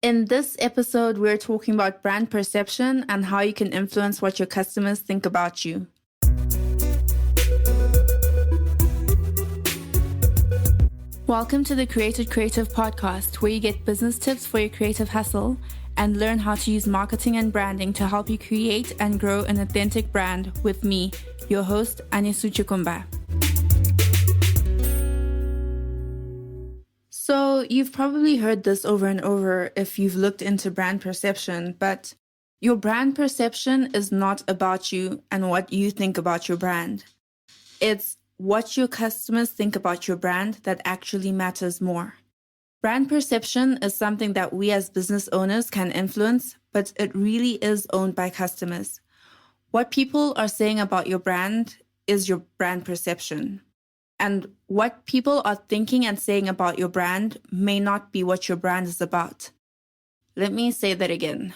In this episode, we're talking about brand perception and how you can influence what your customers think about you. Welcome to the Creative podcast, where you get business tips for your creative hustle and learn how to use marketing and branding to help you create and grow an authentic brand with me, your host, Anesu Chikumba. So you've probably heard this over and over if you've looked into brand perception, but your brand perception is not about you and what you think about your brand. It's what your customers think about your brand that actually matters more. Brand perception is something that we as business owners can influence, but it really is owned by customers. What people are saying about your brand is your brand perception. And what people are thinking and saying about your brand may not be what your brand is about. Let me say that again.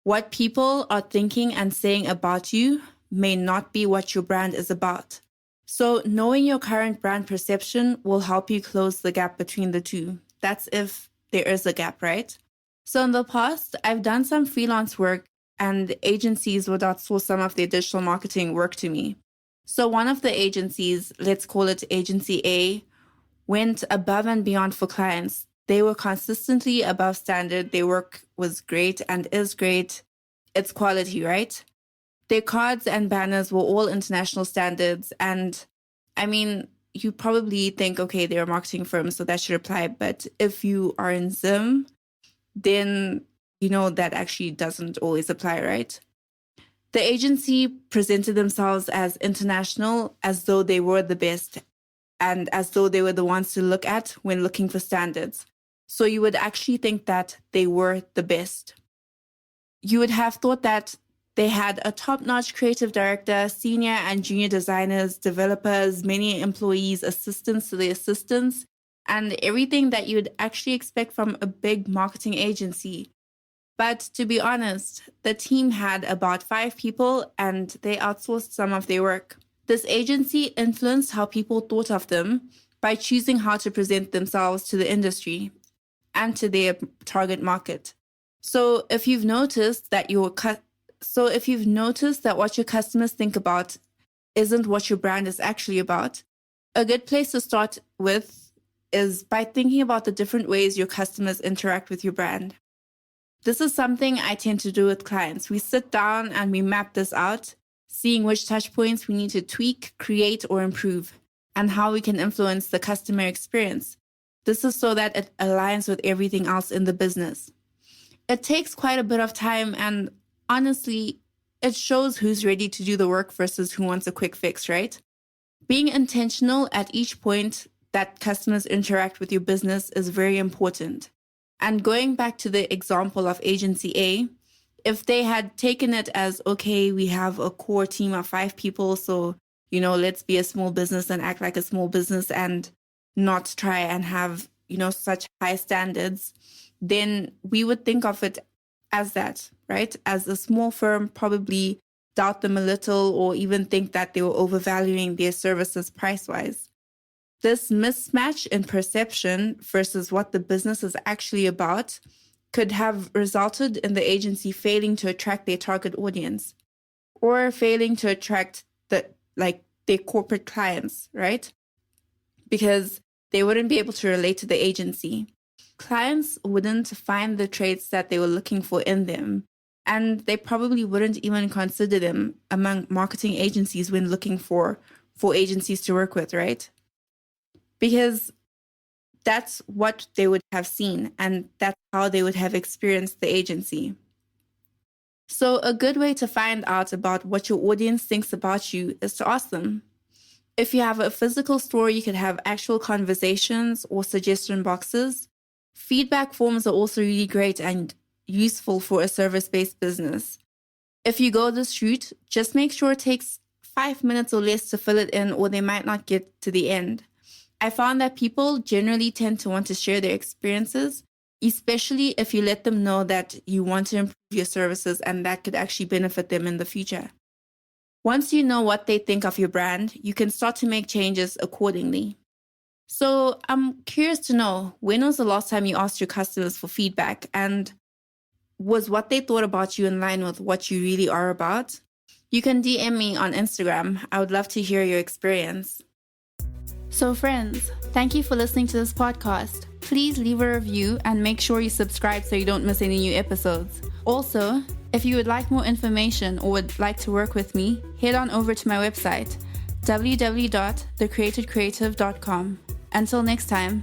What people are thinking and saying about you may not be what your brand is about. So knowing your current brand perception will help you close the gap between the two. That's if there is a gap, right? So in the past, I've done some freelance work and agencies would outsource some of the digital marketing work to me. So one of the agencies, let's call it Agency A, went above and beyond for clients. They were consistently above standard. Their work was great and is great. It's quality, right? Their cards and banners were all international standards. And I mean, you probably think, okay, they're a marketing firm, so that should apply. But if you are in Zim, then you know that actually doesn't always apply, right? The agency presented themselves as international, as though they were the best and as though they were the ones to look at when looking for standards. So you would actually think that they were the best. You would have thought that they had a top-notch creative director, senior and junior designers, developers, many employees, assistants to the assistants, and everything that you'd actually expect from a big marketing agency. But to be honest, the team had about 5 people and they outsourced some of their work. This agency influenced how people thought of them by choosing how to present themselves to the industry and to their target market. So if you've noticed that what your customers think about isn't what your brand is actually about, a good place to start with is by thinking about the different ways your customers interact with your brand. This is something I tend to do with clients. We sit down and we map this out, seeing which touch points we need to tweak, create, or improve, and how we can influence the customer experience. This is so that it aligns with everything else in the business. It takes quite a bit of time, and honestly, it shows who's ready to do the work versus who wants a quick fix, right? Being intentional at each point that customers interact with your business is very important. And going back to the example of Agency A, if they had taken it as, okay, we have a core team of 5 people, so, let's be a small business and act like a small business and not try and have, such high standards, then we would think of it as that, right? As a small firm, probably doubt them a little or even think that they were overvaluing their services price-wise. This mismatch in perception versus what the business is actually about could have resulted in the agency failing to attract their target audience or failing to attract their corporate clients, right? Because they wouldn't be able to relate to the agency. Clients wouldn't find the traits that they were looking for in them, and they probably wouldn't even consider them among marketing agencies when looking for agencies to work with, right? Because that's what they would have seen and that's how they would have experienced the agency. So a good way to find out about what your audience thinks about you is to ask them. If you have a physical store, you could have actual conversations or suggestion boxes. Feedback forms are also really great and useful for a service-based business. If you go this route, just make sure it takes 5 minutes or less to fill it in, or they might not get to the end. I found that people generally tend to want to share their experiences, especially if you let them know that you want to improve your services and that could actually benefit them in the future. Once you know what they think of your brand, you can start to make changes accordingly. So I'm curious to know, when was the last time you asked your customers for feedback, and Was what they thought about you in line with what you really are about? You can DM me on Instagram. I would love to hear your experience. So friends, thank you for listening to this podcast. Please leave a review and make sure you subscribe so you don't miss any new episodes. Also, if you would like more information or would like to work with me, head on over to my website, www.thecreatedcreative.com. Until next time.